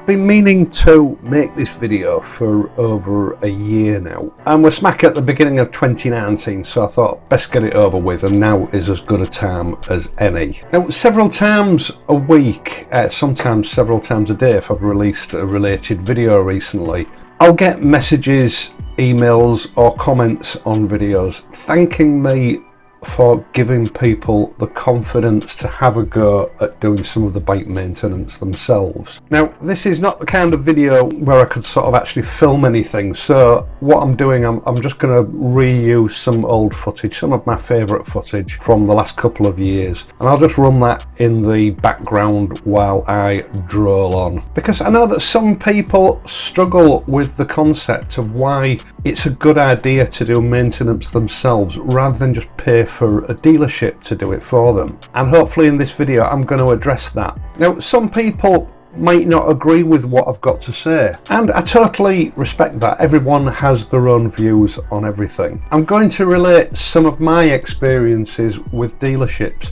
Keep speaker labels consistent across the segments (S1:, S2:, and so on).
S1: been meaning to make this video for over a year now, and we're smack at the beginning of 2019, so I thought best get it over with, and now is as good a time as any. Now, several times a week, sometimes several times a day if I've released a related video recently, I'll get messages, emails or comments on videos thanking me for giving people the confidence to have a go at doing some of the bike maintenance themselves. Now, this is not the kind of video where I could sort of actually film anything, so what I'm doing, I'm just going to reuse some old footage, some of my favourite footage from the last couple of years, and I'll just run that in the background while I droll on, because I know that some people struggle with the concept of why it's a good idea to do maintenance themselves rather than just pay for a dealership to do it for them. And hopefully in this video I'm going to address that. Now, some people might not agree with what I've got to say, and I totally respect that. Everyone has their own views on everything. I'm going to relate some of my experiences with dealerships.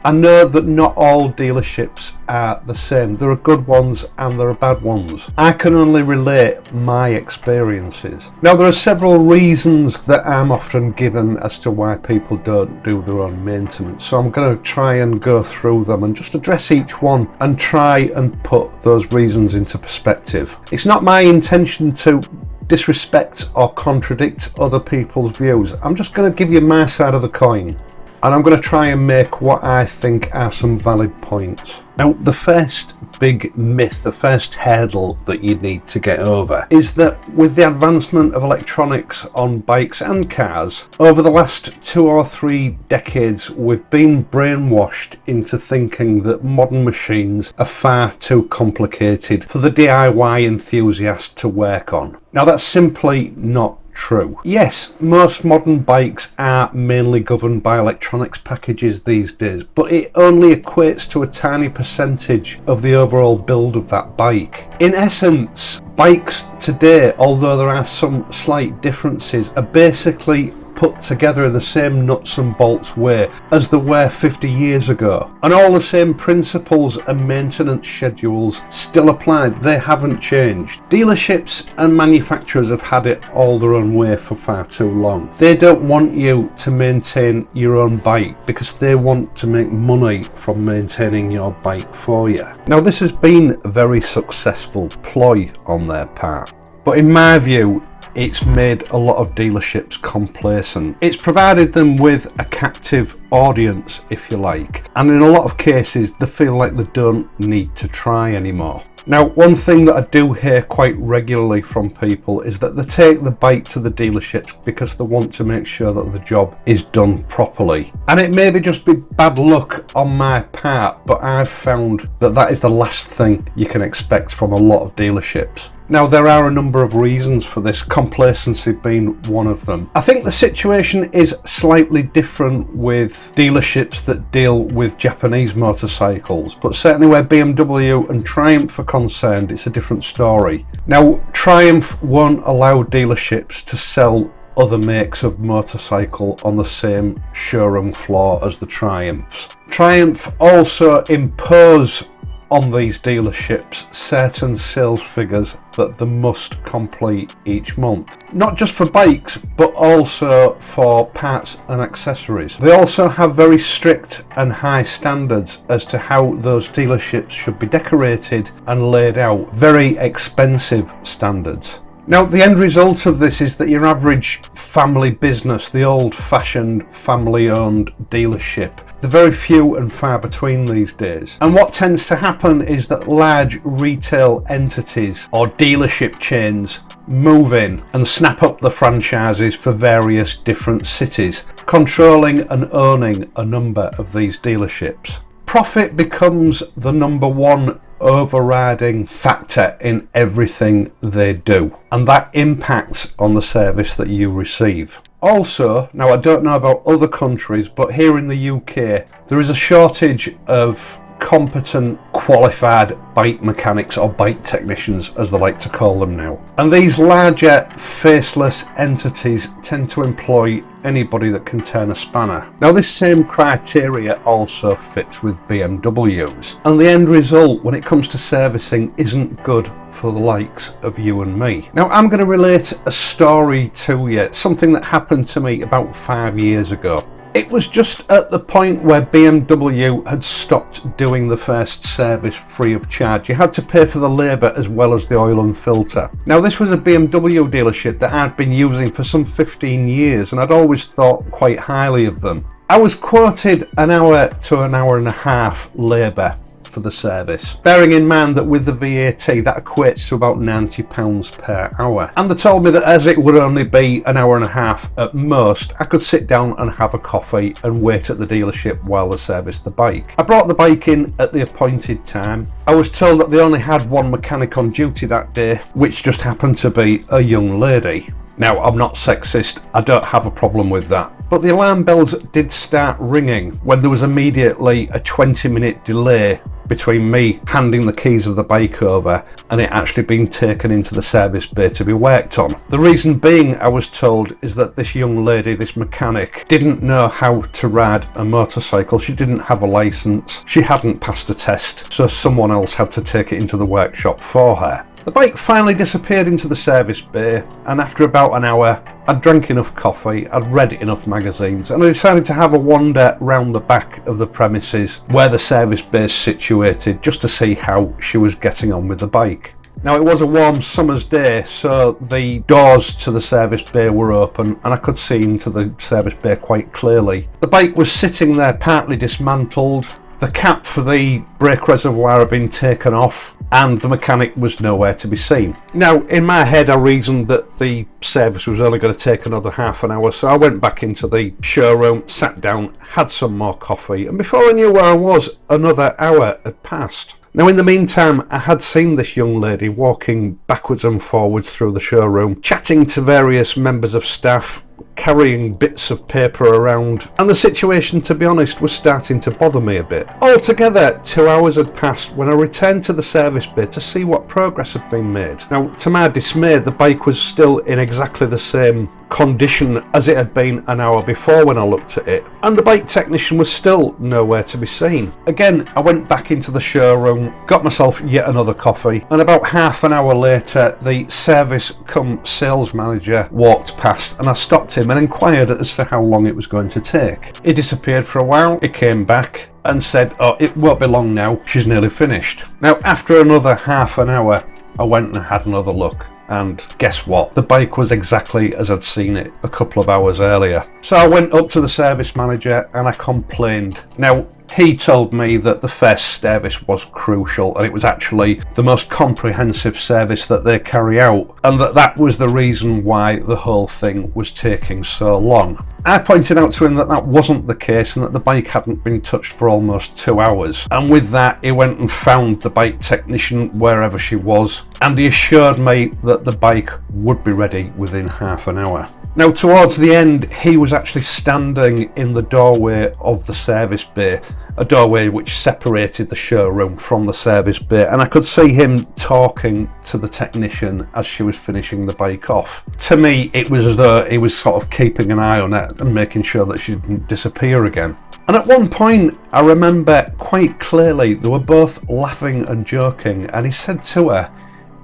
S1: I know that not all dealerships are the same. There are good ones and there are bad ones. I can only relate my experiences. Now, there are several reasons that I'm often given as to why people don't do their own maintenance, so I'm going to try and go through them and just address each one and try and put those reasons into perspective. It's not my intention to disrespect or contradict other people's views. I'm just going to give you my side of the coin, and I'm going to try and make what I think are some valid points. Now, the first big myth, the first hurdle that you need to get over is that with the advancement of electronics on bikes and cars, over the last 2 or 3 decades, we've been brainwashed into thinking that modern machines are far too complicated for the DIY enthusiast to work on. Now, that's simply not true. Yes, most modern bikes are mainly governed by electronics packages these days, but it only equates to a tiny percentage of the overall build of that bike. In essence, bikes today, although there are some slight differences, are basically put together in the same nuts and bolts way as they were 50 years ago, and all the same principles and maintenance schedules still apply. They haven't changed. Dealerships and manufacturers have had it all their own way for far too long. They don't want you to maintain your own bike because they want to make money from maintaining your bike for you. Now, this has been a very successful ploy on their part, but in my view, it's made a lot of dealerships complacent. It's provided them with a captive audience, if you like, and in a lot of cases they feel like they don't need to try anymore. Now, one thing that I do hear quite regularly from people is that they take the bike to the dealerships because they want to make sure that the job is done properly. And it may just be bad luck on my part, but I've found that that is the last thing you can expect from a lot of dealerships. Now, there are a number of reasons for this, complacency being one of them. I think the situation is slightly different with dealerships that deal with Japanese motorcycles, but certainly where BMW and Triumph are concerned, it's a different story. Now, Triumph won't allow dealerships to sell other makes of motorcycle on the same showroom floor as the Triumphs. Triumph also impose on these dealerships certain sales figures that they must complete each month. Not just for bikes, but also for parts and accessories. They also have very strict and high standards as to how those dealerships should be decorated and laid out. Very expensive standards. Now, the end result of this is that your average family business, the old-fashioned family-owned dealership, they're very few and far between these days. And what tends to happen is that large retail entities or dealership chains move in and snap up the franchises for various different cities, controlling and owning a number of these dealerships. Profit becomes the number one overriding factor in everything they do, and that impacts on the service that you receive. Also, now I don't know about other countries, but here in the UK there is a shortage of competent, qualified bike mechanics, or bike technicians as they like to call them now. And these larger faceless entities tend to employ anybody that can turn a spanner. Now this same criteria also fits with BMWs, and the end result when it comes to servicing isn't good for the likes of you and me. Now I'm going to relate a story to you, something that happened to me about 5 years ago. It was just at the point where BMW had stopped doing the first service free of charge. You had to pay for the labour as well as the oil and filter. Now this was a BMW dealership that I'd been using for some 15 years and I'd always thought quite highly of them. I was quoted an hour to an hour and a half labour for the service, bearing in mind that with the VAT that equates to about £90 per hour, and they told me that as it would only be an hour and a half at most, I could sit down and have a coffee and wait at the dealership while they serviced the bike. I brought the bike in at the appointed time. I was told that they only had one mechanic on duty that day, which just happened to be a young lady. Now, I'm not sexist, I don't have a problem with that. But the alarm bells did start ringing when there was immediately a 20-minute delay between me handing the keys of the bike over and it actually being taken into the service bay to be worked on. The reason being, I was told, is that this young lady, this mechanic, didn't know how to ride a motorcycle. She didn't have a licence, she hadn't passed a test, so someone else had to take it into the workshop for her. The bike finally disappeared into the service bay, and after about an hour I'd drank enough coffee, I'd read enough magazines, and I decided to have a wander round the back of the premises where the service bay is situated, just to see how she was getting on with the bike. Now it was a warm summer's day, so the doors to the service bay were open and I could see into the service bay quite clearly. The bike was sitting there partly dismantled, the cap for the brake reservoir had been taken off, and the mechanic was nowhere to be seen. Now, in my head I reasoned that the service was only going to take another half an hour, so I went back into the showroom, sat down, had some more coffee, and before I knew where I was, another hour had passed. Now in the meantime, I had seen this young lady walking backwards and forwards through the showroom, chatting to various members of staff, carrying bits of paper around, and the situation, to be honest, was starting to bother me a bit. Altogether, 2 hours had passed when I returned to the service bay to see what progress had been made. Now, to my dismay, the bike was still in exactly the same condition as it had been an hour before when I looked at it, and the bike technician was still nowhere to be seen. Again, I went back into the showroom, got myself yet another coffee, and about half an hour later, the service cum sales manager walked past, and I stopped him and inquired as to how long it was going to take. He disappeared for a while, he came back and said, "Oh, it won't be long now, she's nearly finished." Now, after another half an hour, I went and had another look. And guess what? The bike was exactly as I'd seen it a couple of hours earlier. So I went up to the service manager and I complained. Now, he told me that the first service was crucial and it was actually the most comprehensive service that they carry out, and that was the reason why the whole thing was taking so long. I pointed out to him that wasn't the case and that the bike hadn't been touched for almost 2 hours, and with that he went and found the bike technician wherever she was, and he assured me that the bike would be ready within half an hour. Now, towards the end, he was actually standing in the doorway of the service bay, a doorway which separated the showroom from the service bay, and I could see him talking to the technician as she was finishing the bike off. To me, it was as though he was sort of keeping an eye on it and making sure that she didn't disappear again. And at one point, I remember quite clearly, they were both laughing and joking, and he said to her,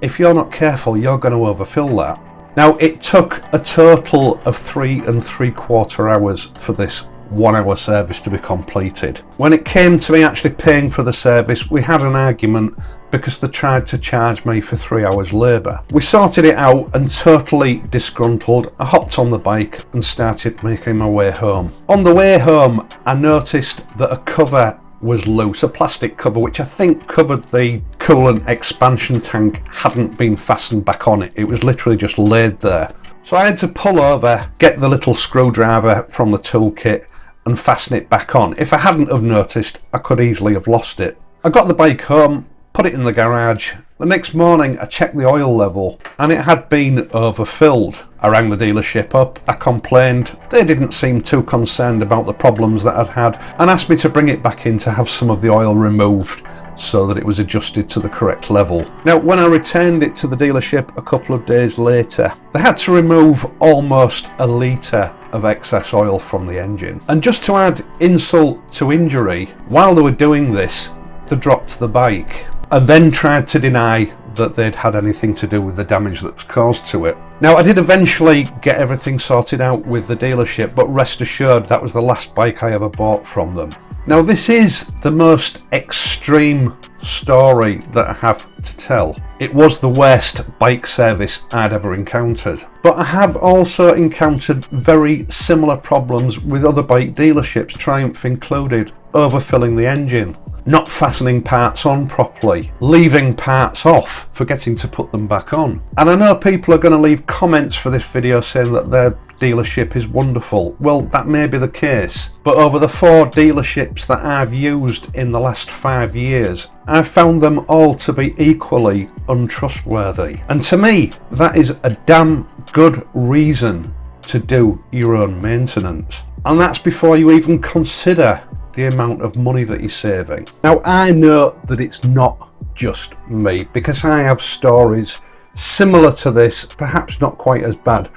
S1: "If you're not careful, you're going to overfill that." Now, it took a total of 3 3/4 hours for this 1 hour service to be completed. When it came to me actually paying for the service, we had an argument because they tried to charge me for 3 hours labour. We sorted it out, and totally disgruntled, I hopped on the bike and started making my way home. On the way home, I noticed that a cover was loose, a plastic cover which I think covered the coolant expansion tank hadn't been fastened back on it. It was literally just laid there. So I had to pull over, get the little screwdriver from the toolkit and fasten it back on. If I hadn't have noticed, I could easily have lost it. I got the bike home, put it in the garage. The next morning I checked the oil level and it had been overfilled. I rang the dealership up, I complained, they didn't seem too concerned about the problems that I'd had and asked me to bring it back in to have some of the oil removed so that it was adjusted to the correct level. Now, when I returned it to the dealership a couple of days later, they had to remove almost a litre of excess oil from the engine. And just to add insult to injury, while they were doing this, they dropped the bike and then tried to deny that they'd had anything to do with the damage that was caused to it. Now, I did eventually get everything sorted out with the dealership, but rest assured that was the last bike I ever bought from them. Now, this is the most extreme story that I have to tell. It was the worst bike service I'd ever encountered. But I have also encountered very similar problems with other bike dealerships, Triumph included, overfilling the engine, not fastening parts on properly, leaving parts off, forgetting to put them back on. And I know people are going to leave comments for this video saying that their dealership is wonderful. Well, that may be the case, but over the 4 dealerships that I've used in the last 5 years, I've found them all to be equally untrustworthy. And to me, that is a damn good reason to do your own maintenance. And that's before you even consider the amount of money that you're saving. Now, I know that it's not just me, because I have stories similar to this, perhaps not quite as bad,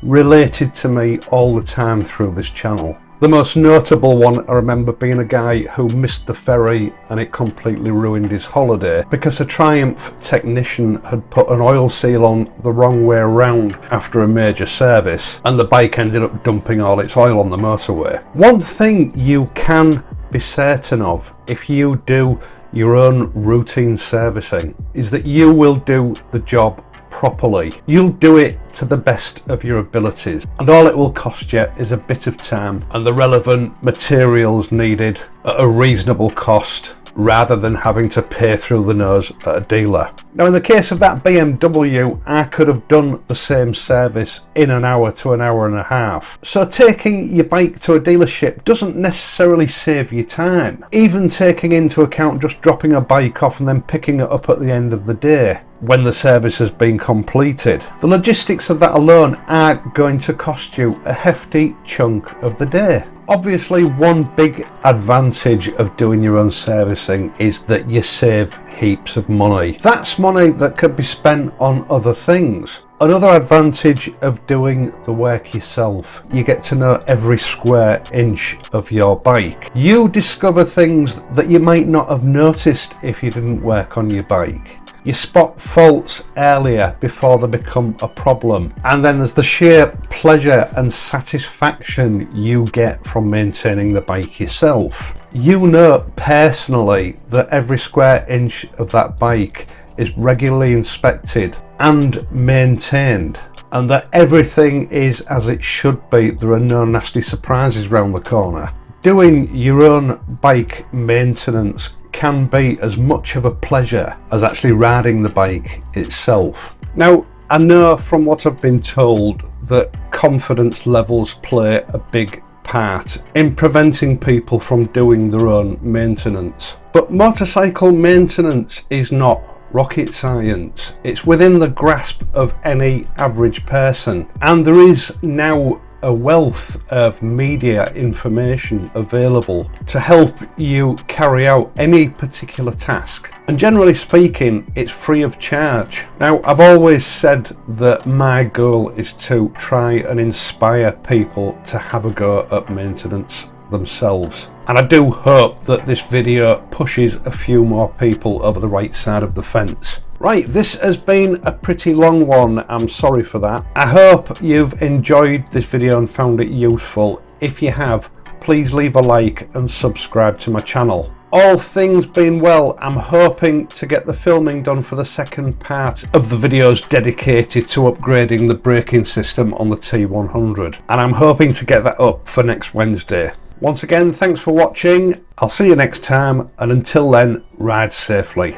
S1: related to me all the time through this channel. The most notable one, I remember, being a guy who missed the ferry and it completely ruined his holiday because a Triumph technician had put an oil seal on the wrong way around after a major service, and the bike ended up dumping all its oil on the motorway. One thing you can be certain of if you do your own routine servicing is that you will do the job properly. You'll do it to the best of your abilities, and all it will cost you is a bit of time and the relevant materials needed at a reasonable cost, rather than having to pay through the nose at a dealer. Now, in the case of that BMW, I could have done the same service in an hour to an hour and a half. So taking your bike to a dealership doesn't necessarily save you time, even taking into account just dropping a bike off and then picking it up at the end of the day when the service has been completed. The logistics of that alone are going to cost you a hefty chunk of the day. Obviously, one big advantage of doing your own servicing is that you save heaps of money. That's money that could be spent on other things. Another advantage of doing the work yourself, you get to know every square inch of your bike. You discover things that you might not have noticed if you didn't work on your bike. You spot faults earlier before they become a problem. And then there's the sheer pleasure and satisfaction you get from maintaining the bike yourself. You know personally that every square inch of that bike is regularly inspected and maintained, and that everything is as it should be. There are no nasty surprises round the corner. Doing your own bike maintenance can be as much of a pleasure as actually riding the bike itself. Now, I know from what I've been told that confidence levels play a big part in preventing people from doing their own maintenance. But motorcycle maintenance is not rocket science. It's within the grasp of any average person, and there is now a wealth of media information available to help you carry out any particular task. And generally speaking, it's free of charge. Now, I've always said that my goal is to try and inspire people to have a go at maintenance themselves. And I do hope that this video pushes a few more people over the right side of the fence. Right, this has been a pretty long one, I'm sorry for that. I hope you've enjoyed this video and found it useful. If you have, please leave a like and subscribe to my channel. All things being well, I'm hoping to get the filming done for the second part of the videos dedicated to upgrading the braking system on the T100. And I'm hoping to get that up for next Wednesday. Once again, thanks for watching. I'll see you next time, and until then, ride safely.